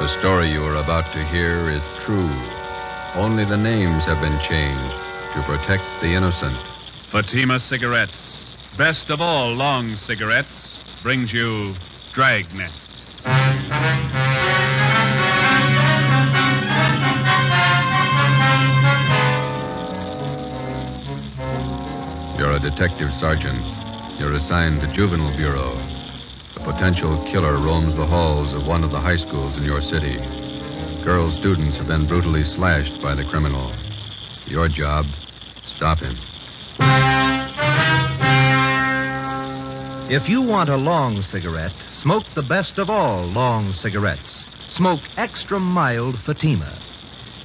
The story you are about to hear is true. Only the names have been changed to protect the innocent. Fatima Cigarettes, best of all long cigarettes, brings you Dragnet. You're a detective sergeant. You're assigned to Juvenile Bureau. A potential killer roams the halls of one of the high schools in your city. Girl students have been brutally slashed by the criminal. Your job, stop him. If you want a long cigarette, smoke the best of all long cigarettes. Smoke extra mild Fatima.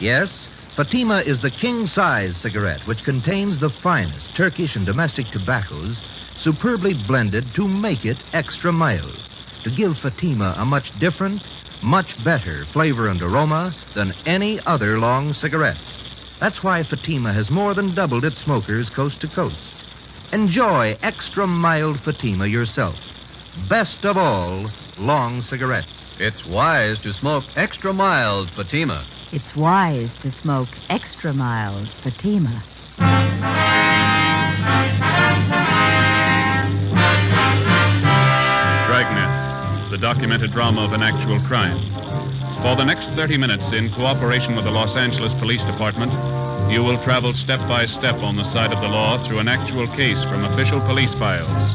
Yes, Fatima is the king-size cigarette which contains the finest Turkish and domestic tobaccos superbly blended to make it extra mild, to give Fatima a much different, much better flavor and aroma than any other long cigarette. That's why Fatima has more than doubled its smokers coast to coast. Enjoy extra mild Fatima yourself. Best of all long cigarettes. It's wise to smoke extra mild Fatima. It's wise to smoke extra mild Fatima. Dragnet, the documented drama of an actual crime. For the next 30 minutes, in cooperation with the Los Angeles Police Department, you will travel step by step on the side of the law through an actual case from official police files.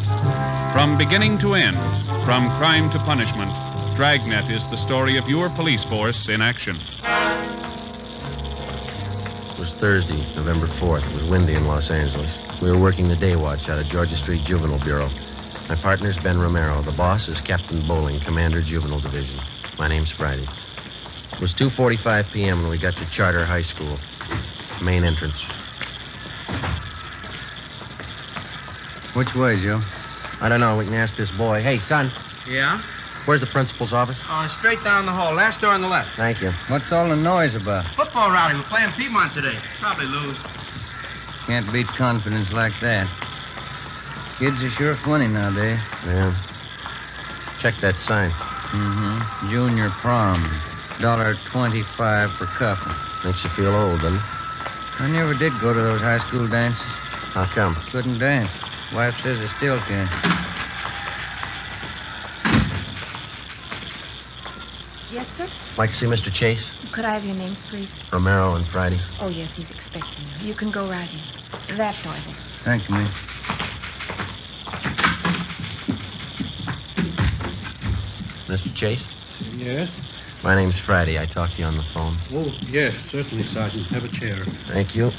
From beginning to end, from crime to punishment, Dragnet is the story of your police force in action. It was Thursday, November 4th. It was windy in Los Angeles. We were working the day watch out of Georgia Street Juvenile Bureau. My partner's Ben Romero. The boss is Captain Bowling, Commander Juvenile Division. My name's Friday. It was 2:45 p.m. when we got to Charter High School. Main entrance. Which way, Joe? I don't know. We can ask this boy. Hey, son, Yeah? where's the principal's office? Straight down the hall. Last door on the left. Thank you. What's all the noise about? Football rally. We're playing Piedmont today. Probably lose. Can't beat confidence like that. Kids are sure funny nowadays. Yeah. Check that sign. Mm-hmm. Junior prom. $1.25 for couple. Makes you feel old, doesn't it? I never did go to those high school dances. How come? Couldn't dance. Wife says I still can. Yes, sir? Like to see Mr. Chase? Could I have your names, please? Romero and Friday. Oh, yes, he's expecting you. You can go right in. That door there. Thank you, miss. Mr. Chase? Yes? My name's Friday. I talked to you on the phone. Oh, yes, certainly, Sergeant. Have a chair. Thank you.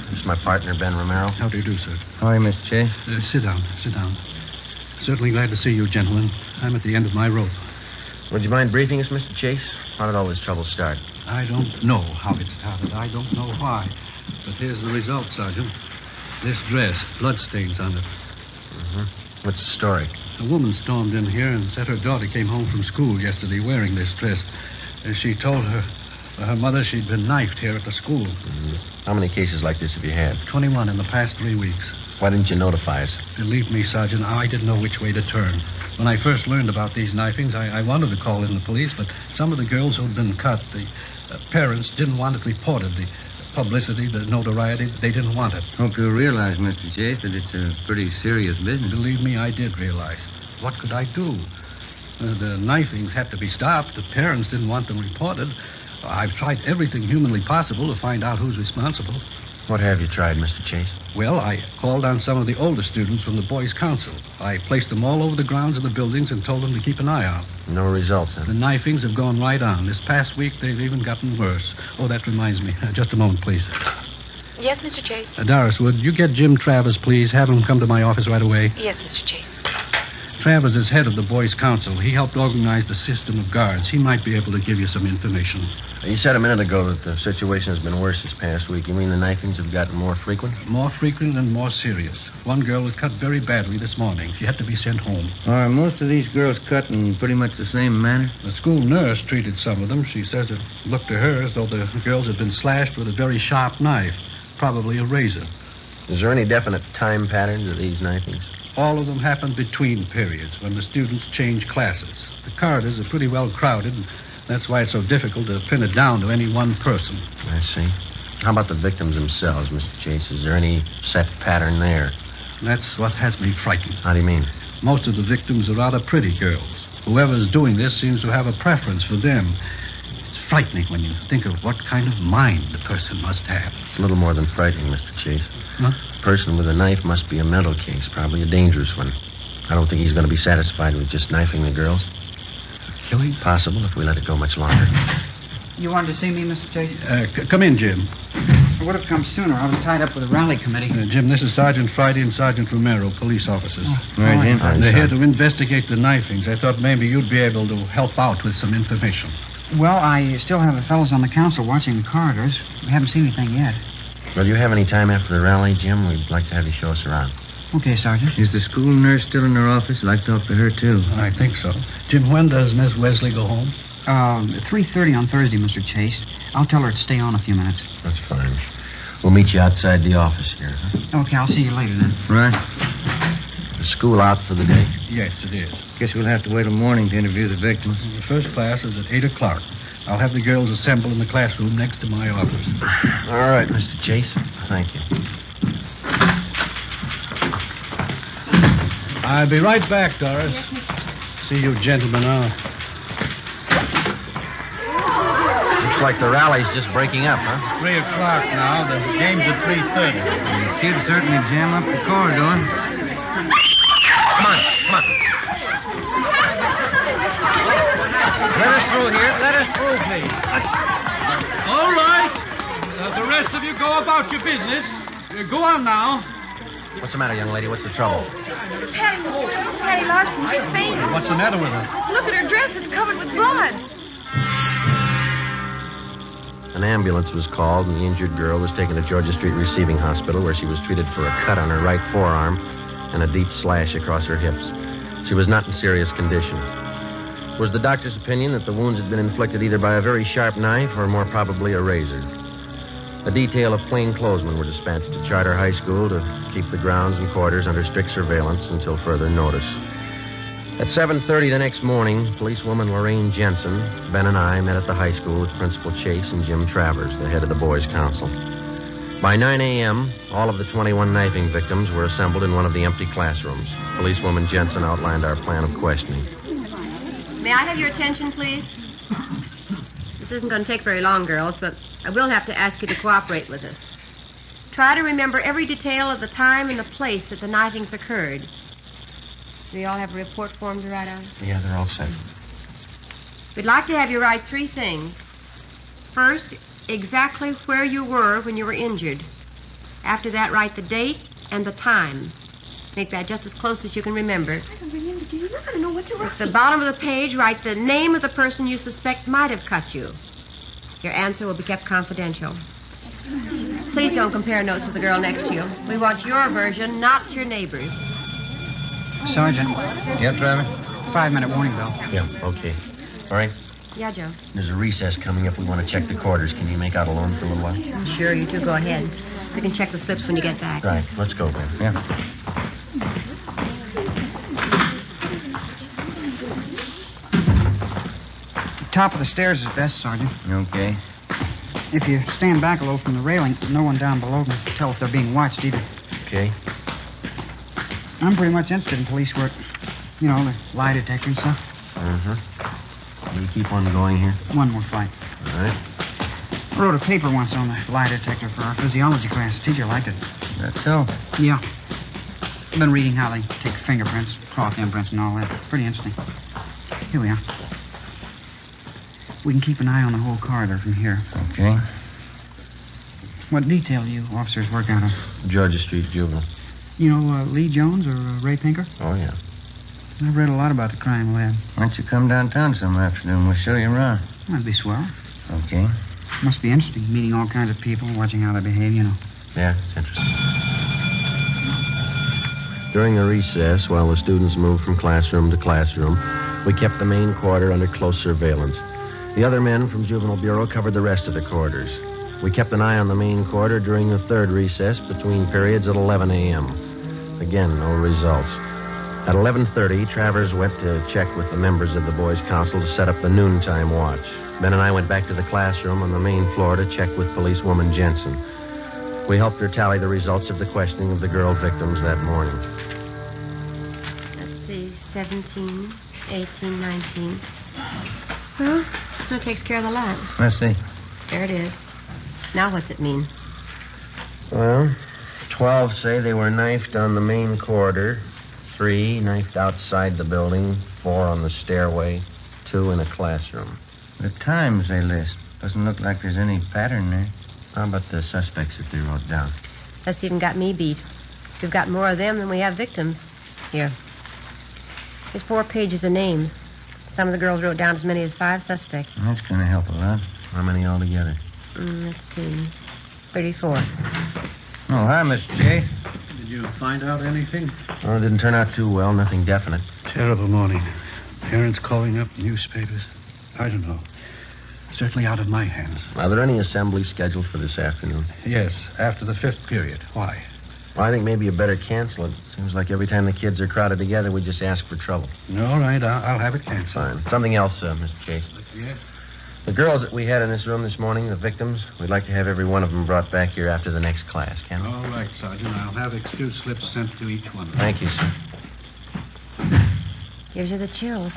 This is my partner, Ben Romero. How do you do, sir? How are you, Mr. Chase? Sit down. Sit down. Certainly glad to see you, gentlemen. I'm at the end of my rope. Would you mind briefing us, Mr. Chase? How did all this trouble start? I don't know how it started. I don't know why. But here's the result, Sergeant. This dress, bloodstains on it. Mm-hmm. What's the story? A woman stormed in here and said her daughter came home from school yesterday wearing this dress. She told her mother she'd been knifed here at the school. Mm-hmm. How many cases like this have you had? 21 in the past 3 weeks. Why didn't you notify us? Believe me, Sergeant, I didn't know which way to turn. When I first learned about these knifings, I wanted to call in the police, but some of the girls who'd been cut, the parents didn't want it reported. The publicity, the notoriety, they didn't want it. Hope you realize, Mr. Chase, that it's a pretty serious business. Believe me, I did realize. What could I do? The knifings had to be stopped. The parents didn't want them reported. I've tried everything humanly possible to find out who's responsible. What have you tried, Mr. Chase? Well, I called on some of the older students from the Boys' Council. I placed them all over the grounds of the buildings and told them to keep an eye out. No results, huh? The knifings have gone right on. This past week, they've even gotten worse. Oh, that reminds me. Just a moment, please. Yes, Mr. Chase? Doris, would you get Jim Travers, please? Have him come to my office right away. Yes, Mr. Chase. Travers is head of the Boys' Council. He helped organize the system of guards. He might be able to give you some information. You said a minute ago that the situation has been worse this past week. You mean the knifings have gotten more frequent? More frequent and more serious. One girl was cut very badly this morning. She had to be sent home. Are most of these girls cut in pretty much the same manner? The school nurse treated some of them. She says it looked to her as though the girls had been slashed with a very sharp knife, probably a razor. Is there any definite time pattern to these knifings? All of them happen between periods when the students change classes. The corridors are pretty well crowded. That's why it's so difficult to pin it down to any one person. I see. How about the victims themselves, Mr. Chase? Is there any set pattern there? That's what has me frightened. How do you mean? Most of the victims are rather pretty girls. Whoever's doing this seems to have a preference for them. It's frightening when you think of what kind of mind the person must have. It's a little more than frightening, Mr. Chase. Huh? The person with a knife must be a mental case, probably a dangerous one. I don't think he's going to be satisfied with just knifing the girls. Killing? Possible if we let it go much longer. You wanted to see me, Mr. Chase? Come in, Jim. I would have come sooner. I was tied up with a rally committee. Jim, this is Sergeant Friday and Sergeant Romero, police officers. Right, Jim. They're here to investigate the knifings. I thought maybe you'd be able to help out with some information. Well, I still have the fellows on the council watching the corridors. We haven't seen anything yet. Well, do you have any time after the rally, Jim? We'd like to have you show us around. Okay, Sergeant. Is the school nurse still in her office? I'd like to talk to her, too. I think so. Jim, when does Miss Wesley go home? 3:30 on Thursday, Mr. Chase. I'll tell her to stay on a few minutes. That's fine. We'll meet you outside the office here, huh? Okay, I'll see you later then. Right. Is school out for the day? Yes, it is. Guess we'll have to wait till morning to interview the victims. The first class is at 8 o'clock. I'll have the girls assemble in the classroom next to my office. All right, Mr. Chase. Thank you. I'll be right back, Doris. See you gentlemen out. Looks like the rally's just breaking up, huh? 3 o'clock now. The game's at 3:30. The kids certainly jam up the corridor. Come on, come on. Let us through here. Let us through, please. All right. The rest of you go about your business. Go on now. What's the matter, young lady? What's the trouble? Patty Larson, she's fainted. What's the matter with her? Look at her dress. It's covered with blood. An ambulance was called, and the injured girl was taken to Georgia Street Receiving Hospital, where she was treated for a cut on her right forearm and a deep slash across her hips. She was not in serious condition. It was the doctor's opinion that the wounds had been inflicted either by a very sharp knife or more probably a razor. A detail of plainclothesmen were dispatched to Charter High School to keep the grounds and quarters under strict surveillance until further notice. At 7:30 the next morning, policewoman Lorraine Jensen, Ben and I met at the high school with Principal Chase and Jim Travers, the head of the boys' council. By 9 a.m., all of the 21 knifing victims were assembled in one of the empty classrooms. Policewoman Jensen outlined our plan of questioning. May I have your attention, please? This isn't going to take very long, girls, but I will have to ask you to cooperate with us. Try to remember every detail of the time and the place that the knifings occurred. Do you all have a report form to write on? Yeah, they're all set. We'd like to have you write 3 things. First, exactly where you were when you were injured. After that, write the date and the time. Make that just as close as you can remember. I don't remember, do you? I don't know what you're At the bottom of the page, write the name of the person you suspect might have cut you. Your answer will be kept confidential. Please don't compare notes with the girl next to you. We want your version, not your neighbor's. Sergeant. Yep, Travis? 5-minute warning bell. Yeah, okay. All right. Yeah, Joe. There's a recess coming up. We want to check the quarters. Can you make out alone for a little while? Sure, you two go ahead. We can check the slips when you get back. Right. Let's go, Ben. Yeah. Top of the stairs is best, Sergeant. Okay. If you stand back a little from the railing, no one down below can tell if they're being watched either. Okay. I'm pretty much interested in police work. You know, the lie detector and stuff. Uh-huh. Will you keep on going here? One more flight. All right. I wrote a paper once on the lie detector for our physiology class. The teacher liked it. That's so. Yeah. I've been reading how they take fingerprints, cloth imprints, and all that. Pretty interesting. Here we are. We can keep an eye on the whole corridor from here. Okay. What detail do you officers work out of? Georgia Street Juvenile. You know Lee Jones or Ray Pinker? Oh, yeah. I've read a lot about the crime lab. Why don't you come downtown some afternoon? We'll show you around. That'd be swell. Okay. Must be interesting, meeting all kinds of people, watching how they behave, you know. Yeah, it's interesting. During the recess, while the students moved from classroom to classroom, we kept the main quarter under close surveillance. The other men from Juvenile Bureau covered the rest of the quarters. We kept an eye on the main quarter during the third recess between periods at 11 a.m. Again, no results. At 11:30, Travers went to check with the members of the Boys' Council to set up the noontime watch. Ben and I went back to the classroom on the main floor to check with policewoman Jensen. We helped her tally the results of the questioning of the girl victims that morning. Let's see, 17, 18, 19. Well, that takes care of the lot. Let's see. There it is. Now what's it mean? Well, 12 say they were knifed on the main corridor, 3 knifed outside the building, 4 on the stairway, 2 in a classroom. The times they list. Doesn't look like there's any pattern there. How about the suspects that they wrote down? That's even got me beat. We've got more of them than we have victims. Here. There's 4 pages of names. Some of the girls wrote down as many as 5 suspects. That's going to help a lot. How many altogether? Let's see. 34. Oh, hi, Mr. Chase. Did you find out anything? Well, it didn't turn out too well. Nothing definite. Terrible morning. Parents calling up, newspapers. I don't know. Certainly out of my hands. Are there any assemblies scheduled for this afternoon? Yes, after the 5th period. Why? Well, I think maybe you better cancel it. Seems like every time the kids are crowded together, we just ask for trouble. All right, I'll have it canceled. Fine. Something else, Mr. Chase. Yes? The girls that we had in this room this morning, the victims, we'd like to have every one of them brought back here after the next class, can we? All right, Sergeant. I'll have excuse slips sent to each one of them. Thank you, sir. Gives you the chills.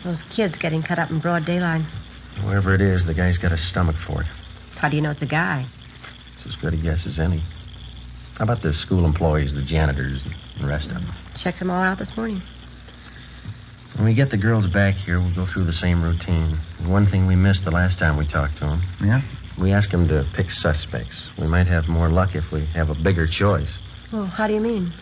Those kids getting cut up in broad daylight. Whoever it is, the guy's got a stomach for it. How do you know it's a guy? It's as good a guess as any. How about the school employees, the janitors, and the rest of them? Checked them all out this morning. When we get the girls back here, we'll go through the same routine. One thing we missed the last time we talked to them. Yeah? We asked them to pick suspects. We might have more luck if we have a bigger choice. Well, how do you mean?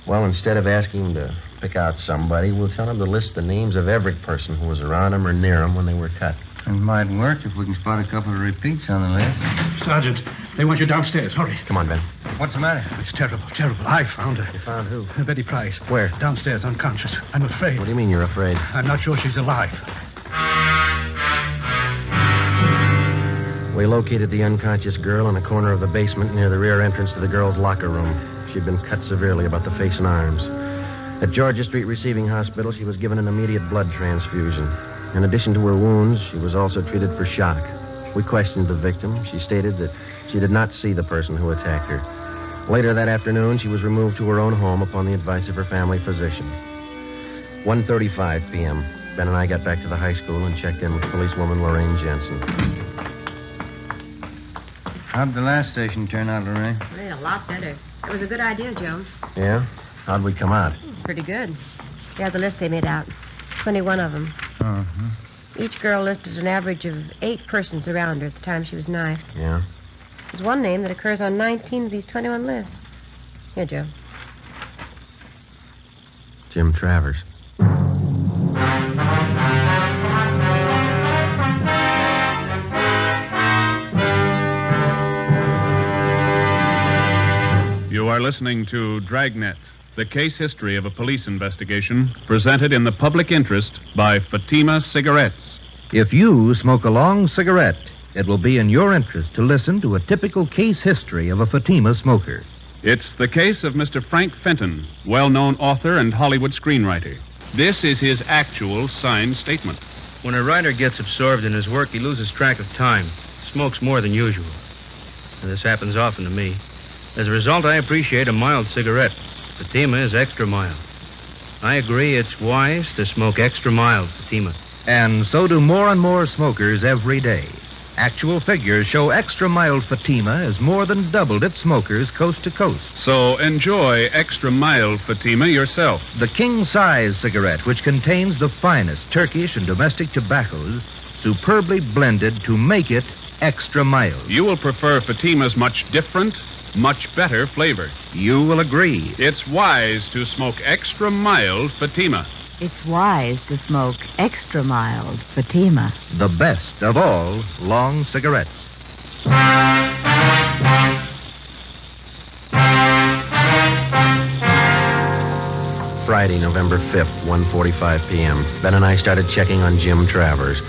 Well, instead of asking them to pick out somebody, we'll tell them to list the names of every person who was around them or near them when they were cut. It might work if we can spot a couple of repeats on the list. Sergeant, they want you downstairs. Hurry. Come on, Ben. What's the matter? It's terrible, terrible. I found her. You found who? Betty Price. Where? Downstairs, unconscious. I'm afraid. What do you mean you're afraid? I'm not sure she's alive. We located the unconscious girl in a corner of the basement near the rear entrance to the girls' locker room. She'd been cut severely about the face and arms. At Georgia Street Receiving Hospital, she was given an immediate blood transfusion. In addition to her wounds, she was also treated for shock. We questioned the victim. She stated that she did not see the person who attacked her. Later that afternoon, she was removed to her own home upon the advice of her family physician. 1:35 p.m., Ben and I got back to the high school and checked in with policewoman Lorraine Jensen. How'd the last station turn out, Lorraine? Well, a lot better. It was a good idea, Joe. Yeah? How'd we come out? Pretty good. Yeah, the list they made out. 21 of them. Uh-huh. Each girl listed an average of 8 persons around her at the time she was knifed. Yeah? There's one name that occurs on 19 of these 21 lists. Here, Joe. Jim Travers. You are listening to Dragnet, the case history of a police investigation, presented in the public interest by Fatima Cigarettes. If you smoke a long cigarette, it will be in your interest to listen to a typical case history of a Fatima smoker. It's the case of Mr. Frank Fenton, well-known author and Hollywood screenwriter. This is his actual signed statement. When a writer gets absorbed in his work, he loses track of time, smokes more than usual. And this happens often to me. As a result, I appreciate a mild cigarette. Fatima is extra mild. I agree it's wise to smoke extra mild Fatima. And so do more and more smokers every day. Actual figures show extra mild Fatima has more than doubled its smokers coast to coast. So enjoy extra mild Fatima yourself. The king-size cigarette, which contains the finest Turkish and domestic tobaccos, superbly blended to make it extra mild. You will prefer Fatima's much different, much better flavor. You will agree. It's wise to smoke extra mild Fatima. It's wise to smoke extra mild Fatima. The best of all long cigarettes. Friday, November 5th, 1:45 p.m. Ben and I started checking on Jim Travers.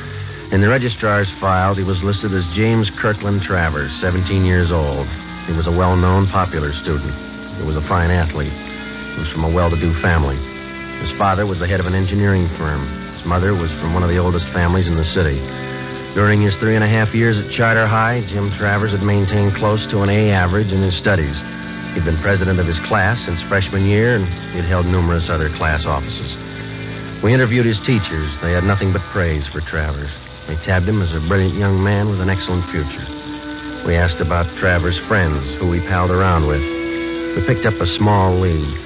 In the registrar's files, he was listed as James Kirkland Travers, 17 years old. He was a well-known, popular student. He was a fine athlete. He was from a well-to-do family. His father was the head of an engineering firm. His mother was from one of the oldest families in the city. During his 3.5 years at Charter High, Jim Travers had maintained close to an A average in his studies. He'd been president of his class since freshman year, and he'd held numerous other class offices. We interviewed his teachers. They had nothing but praise for Travers. They tabbed him as a brilliant young man with an excellent future. We asked about Travers' friends, who he palled around with. We picked up a small lead.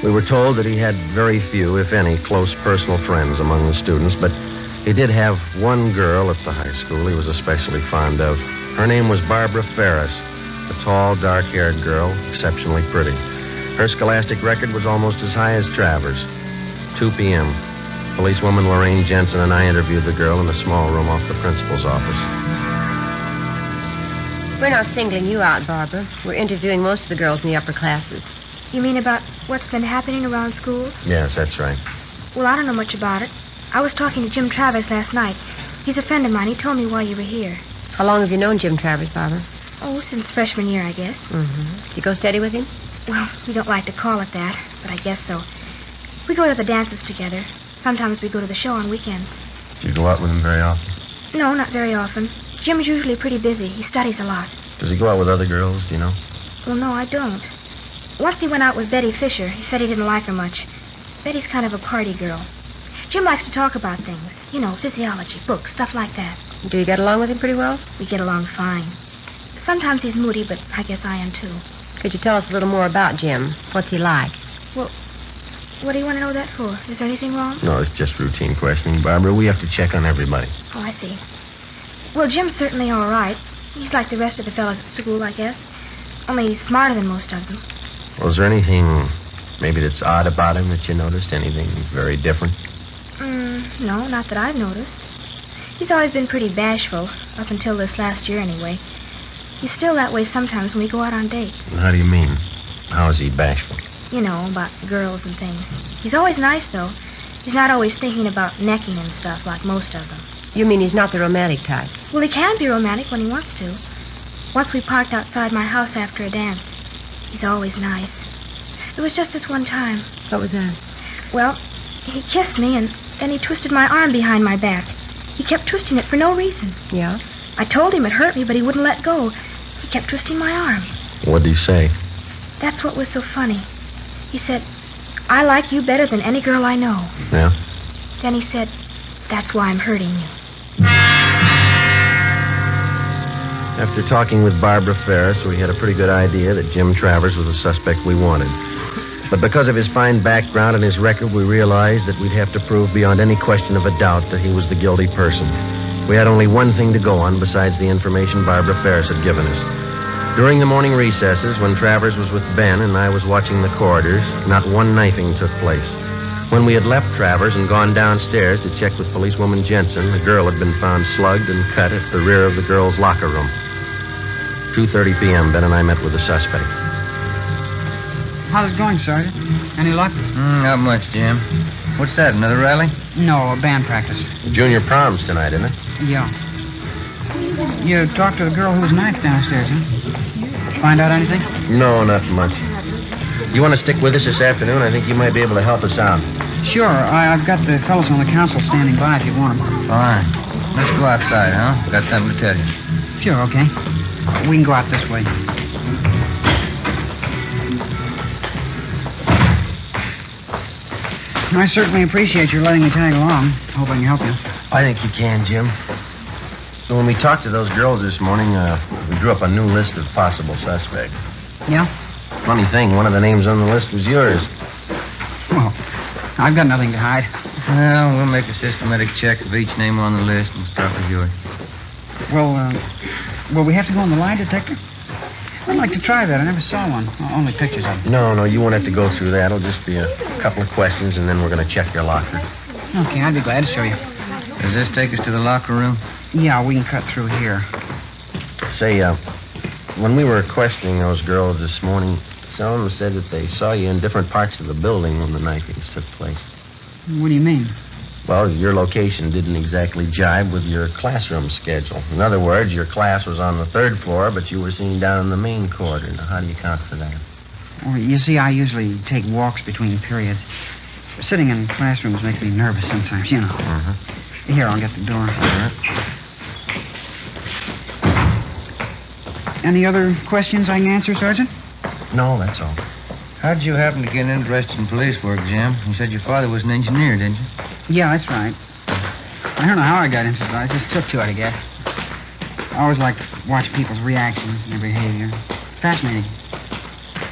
We were told that he had very few, if any, close personal friends among the students, but he did have one girl at the high school he was especially fond of. Her name was Barbara Ferris, a tall, dark-haired girl, exceptionally pretty. Her scholastic record was almost as high as Travers. 2 p.m. Policewoman Lorraine Jensen and I interviewed the girl in a small room off the principal's office. We're not singling you out, Barbara. We're interviewing most of the girls in the upper classes. You mean about what's been happening around school? Yes, that's right. Well, I don't know much about it. I was talking to Jim Travers last night. He's a friend of mine. He told me why you were here. How long have you known Jim Travers, Barbara? Oh, since freshman year, I guess. You go steady with him? Well, we don't like to call it that, but I guess so. We go to the dances together. Sometimes we go to the show on weekends. Do you go out with him very often? No, not very often. Jim's usually pretty busy. He studies a lot. Does he go out with other girls, do you know? Well, no, I don't. Once he went out with Betty Fisher. He said he didn't like her much. Betty's kind of a party girl. Jim likes to talk about things. You know, physiology, books, stuff like that. Do you get along with him pretty well? We get along fine. Sometimes he's moody, but I guess I am too. Could you tell us a little more about Jim? What's he like? Well, what do you want to know that for? Is there anything wrong? No, it's just routine questioning, Barbara. We have to check on everybody. Oh, I see. Well, Jim's certainly all right. He's like the rest of the fellows at school, I guess. Only he's smarter than most of them. Well, is there anything maybe that's odd about him that you noticed? Anything very different? No, not that I've noticed. He's always been pretty bashful, up until this last year anyway. He's still that way sometimes when we go out on dates. How do you mean? How is he bashful? You know, about girls and things. He's always nice, though. He's not always thinking about necking and stuff like most of them. You mean he's not the romantic type? Well, he can be romantic when he wants to. Once we parked outside my house after a dance. He's always nice. It was just this one time. What was that? Well, he kissed me, and then he twisted my arm behind my back. He kept twisting it for no reason. Yeah? I told him it hurt me, but he wouldn't let go. He kept twisting my arm. What did he say? That's what was so funny. He said, "I like you better than any girl I know." Yeah? Then he said, "That's why I'm hurting you." After talking with Barbara Ferris, we had a pretty good idea that Jim Travers was the suspect we wanted. But because of his fine background and his record, we realized that we'd have to prove beyond any question of a doubt that he was the guilty person. We had only one thing to go on besides the information Barbara Ferris had given us. During the morning recesses, when Travers was with Ben and I was watching the corridors, not one knifing took place. When we had left Travers and gone downstairs to check with policewoman Jensen, a girl had been found slugged and cut at the rear of the girls' locker room. 2:30 p.m., Ben and I met with the suspect. How's it going, Sergeant? Any luck? Not much, Jim. What's that, another rally? No, a band practice. Junior prom's tonight, isn't it? Yeah. You talked to the girl who was knifed downstairs, huh? Find out anything? No, not much. You want to stick with us this afternoon? I think you might be able to help us out. Sure. I've got the fellows on the council standing by if you want them. Fine. Let's go outside, huh? Got something to tell you. Sure, okay. We can go out this way. I certainly appreciate your letting me tag along. Hope I can help you. I think you can, Jim. So when we talked to those girls this morning, we drew up a new list of possible suspects. Yeah? Funny thing, one of the names on the list was yours. Well, I've got nothing to hide. Well, we'll make a systematic check of each name on the list and start with yours. Well, will we have to go on the lie detector? I'd like to try that. I never saw one. Only pictures of it. No, you won't have to go through that. It'll just be a couple of questions, and then we're going to check your locker. Okay, I'd be glad to show you. Does this take us to the locker room? Yeah, we can cut through here. Say, when we were questioning those girls this morning, some of them said that they saw you in different parts of the building when the knifings took place. What do you mean? Well, your location didn't exactly jibe with your classroom schedule. In other words, your class was on the 3rd floor, but you were seen down in the main corridor. Now, how do you account for that? Well, you see, I usually take walks between periods. Sitting in classrooms makes me nervous sometimes, you know. Here, I'll get the door. Any other questions I can answer, Sergeant? No, that's all. How'd you happen to get interested in police work, Jim? You said your father was an engineer, didn't you? Yeah, that's right. I don't know how I got into it. I just took to it, I guess. I always liked to watch people's reactions and their behavior. Fascinating.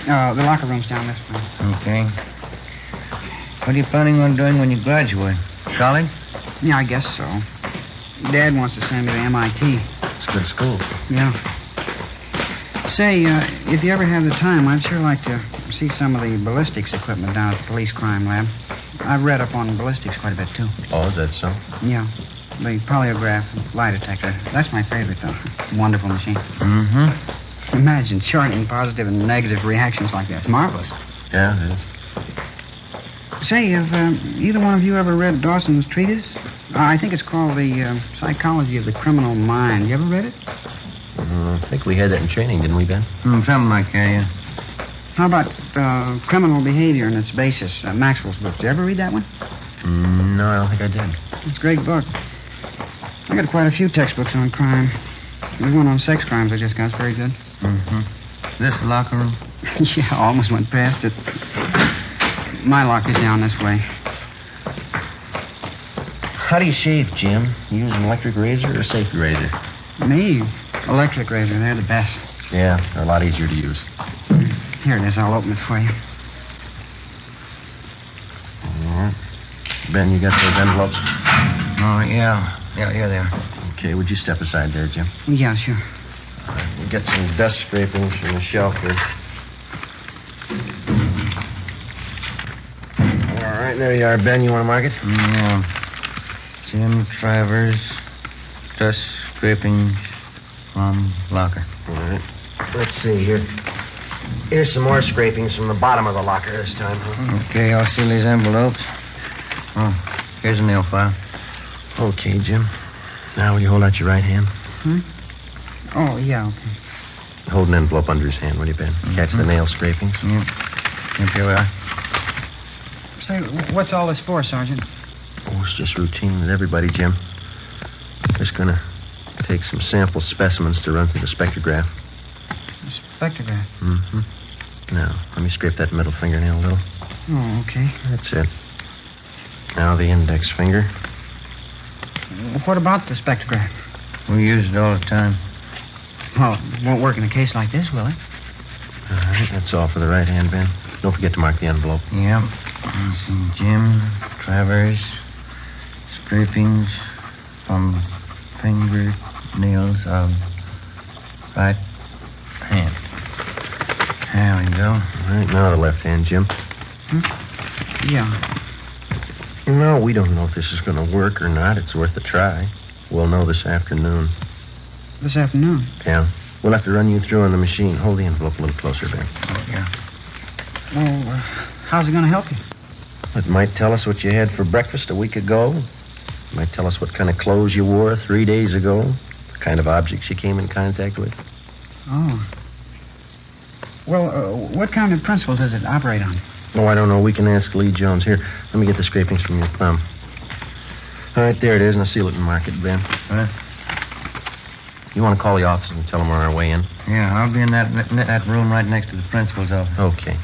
The locker room's down this way. Okay. What are you planning on doing when you graduate? College? Yeah, I guess so. Dad wants to send me to MIT. It's a good school. Yeah. Say, if you ever have the time, I'd sure like to see some of the ballistics equipment down at the police crime lab. I've read up on ballistics quite a bit, too. Oh, is that so? Yeah. The polygraph and lie detector. That's my favorite, though. Wonderful machine. Imagine charting positive and negative reactions like that. It's marvelous. Yeah, it is. Say, have either one of you ever read Dawson's treatise? I think it's called The Psychology of the Criminal Mind. You ever read it? I think we had that in training, didn't we, Ben? Something like that, yeah. How about criminal behavior and its basis? Maxwell's book. Did you ever read that one? No, I don't think I did. It's a great book. I got quite a few textbooks on crime. There's one on sex crimes I just got. It's very good. This the locker room? Yeah, almost went past it. My locker's down this way. How do you shave, Jim? You use an electric razor or a safety razor? Me? Electric razor. They're the best. Yeah, they're a lot easier to use. Here it is. I'll open it for you. All right. Ben, you got those envelopes? Oh, yeah. Yeah, they are. Okay, would you step aside there, Jim? Yeah, sure. All right, we'll get some dust scrapings from the shelf here. All right, there you are, Ben. You want to mark it? Yeah. Jim Travers, dust scrapings from locker. All right. Let's see here. Here's some more scrapings from the bottom of the locker this time. Huh? Okay, I'll seal these envelopes. Oh, here's a nail file. Okay, Jim. Now, will you hold out your right hand? Oh, yeah, okay. Hold an envelope under his hand, will you, Ben? Catch the nail scrapings. Yep, here we are. Say, what's all this for, Sergeant? Oh, it's just routine with everybody, Jim. Just gonna take some sample specimens to run through the spectrograph. The spectrograph? Now, let me scrape that middle fingernail a little. Oh, okay. That's it. Now the index finger. What about the spectrograph? We use it all the time. Well, it won't work in a case like this, will it? All right, that's all for the right hand, Ben. Don't forget to mark the envelope. Yep. Let's see, Jim Travers, scrapings from fingernails of right hand. There we go. All right, now the left hand, Jim. Yeah. No, we don't know if this is going to work or not. It's worth a try. We'll know this afternoon. This afternoon? Yeah. We'll have to run you through on the machine. Hold the envelope a little closer, Ben. Oh, yeah. Well, how's it going to help you? It might tell us what you had for breakfast a week ago. It might tell us what kind of clothes you wore 3 days ago. The kind of objects you came in contact with. Oh. Well, what kind of principle does it operate on? Oh, I don't know. We can ask Lee Jones. Here, let me get the scrapings from your thumb. All right, there it is. Now seal it and mark it, Ben. Huh? You want to call the office and tell them we're on our way in? Yeah, I'll be in that room right next to the principal's office. Okay.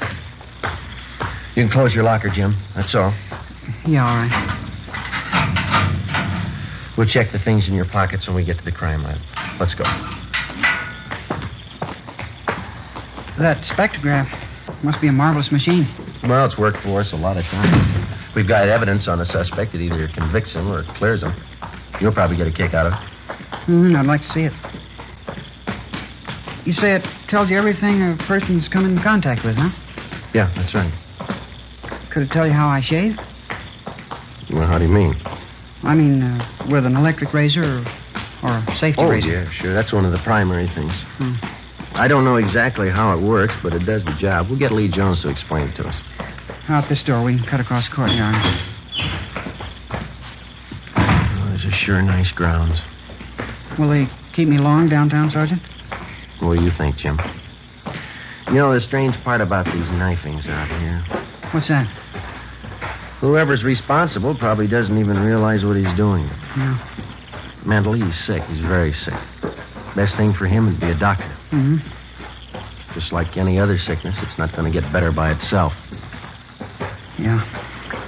You can close your locker, Jim. That's all. Yeah, all right. We'll check the things in your pockets when we get to the crime lab. Let's go. That spectrograph must be a marvelous machine. Well, it's worked for us a lot of times. We've got evidence on a suspect that either convicts him or clears him. You'll probably get a kick out of it. I'd like to see it. You say it tells you everything a person's come in contact with, huh? Yeah, that's right. Could it tell you how I shave? Well, how do you mean? I mean, with an electric razor or a safety razor. Oh, yeah, sure. That's one of the primary things. I don't know exactly how it works, but it does the job. We'll get Lee Jones to explain it to us. Out this door. We can cut across the courtyard. Oh, these are sure nice grounds. Will they keep me long downtown, Sergeant? What do you think, Jim? You know, the strange part about these knifings out here... What's that? Whoever's responsible probably doesn't even realize what he's doing. No. Mentally, he's sick. He's very sick. Best thing for him would be a doctor. Mm-hmm. Just like any other sickness, it's not going to get better by itself. Yeah.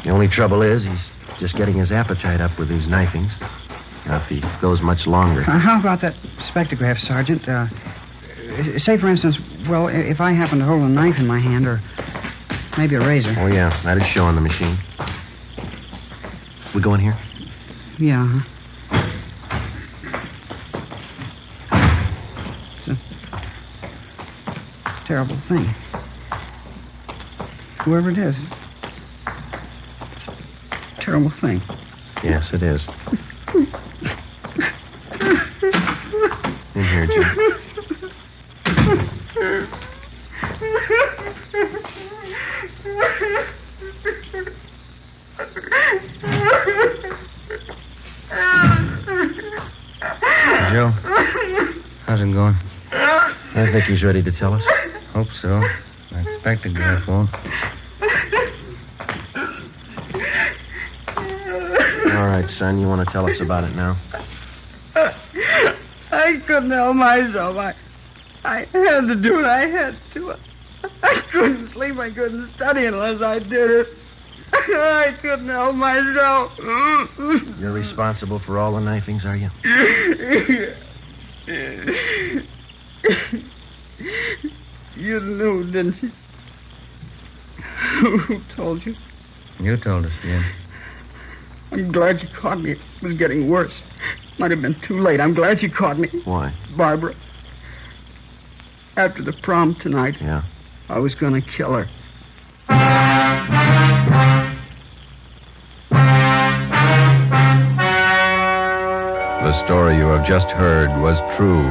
The only trouble is he's just getting his appetite up with these knifings. Now, if he goes much longer... How about that spectrograph, Sergeant? Say, for instance, well, if I happen to hold a knife in my hand, or maybe a razor. Oh, yeah, that'd show on the machine. We go in here? Yeah, It's a terrible thing. Whoever it is, terrible thing. Yes, it is. In here, Jim. Joe, how's it going? I think he's ready to tell us. Hope so. I expect a graph won't. All right, son, you want to tell us about it now? I couldn't help myself. I had to do it. I had to. I couldn't sleep. I couldn't study unless I did it. I couldn't help myself. You're responsible for all the knifings, are you? You knew, didn't you? Who told you? You told us, Jim. I'm glad you caught me. It was getting worse. Might have been too late. I'm glad you caught me. Why? Barbara. After the prom tonight, Yeah. I was going to kill her. The story you have just heard was true.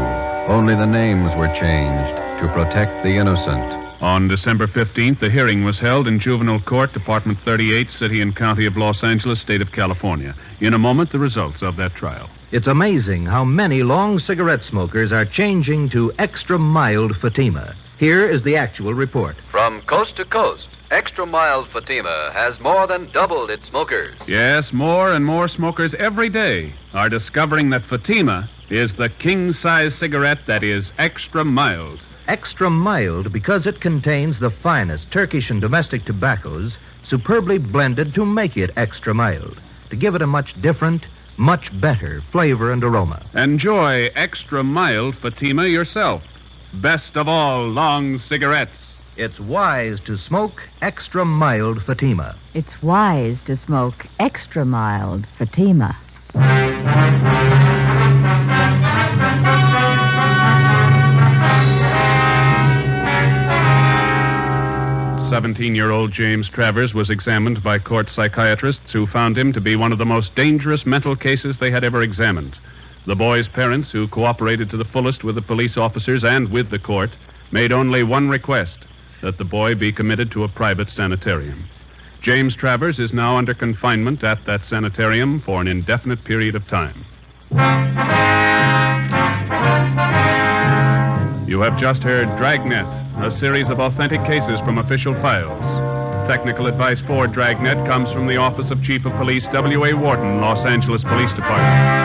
Only the names were changed to protect the innocent. On December 15th, the hearing was held in Juvenile Court, Department 38, City and County of Los Angeles, State of California. In a moment, the results of that trial. It's amazing how many long cigarette smokers are changing to extra mild Fatima. Here is the actual report. From coast to coast, Extra Mild Fatima has more than doubled its smokers. Yes, more and more smokers every day are discovering that Fatima is the king-size cigarette that is extra mild. Extra mild because it contains the finest Turkish and domestic tobaccos superbly blended to make it extra mild, to give it a much different, much better flavor and aroma. Enjoy extra mild Fatima yourself. Best of all long cigarettes. It's wise to smoke extra mild Fatima. It's wise to smoke extra mild Fatima. 17-year-old James Travers was examined by court psychiatrists who found him to be one of the most dangerous mental cases they had ever examined. The boy's parents, who cooperated to the fullest with the police officers and with the court, made only one request, that the boy be committed to a private sanitarium. James Travers is now under confinement at that sanitarium for an indefinite period of time. You have just heard Dragnet, a series of authentic cases from official files. Technical advice for Dragnet comes from the Office of Chief of Police W.A. Wharton, Los Angeles Police Department.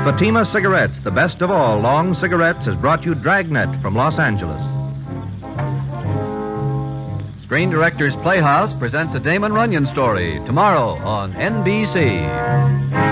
Fatima Cigarettes, the best of all long cigarettes, has brought you Dragnet from Los Angeles. Screen Directors Playhouse presents a Damon Runyon story tomorrow on NBC.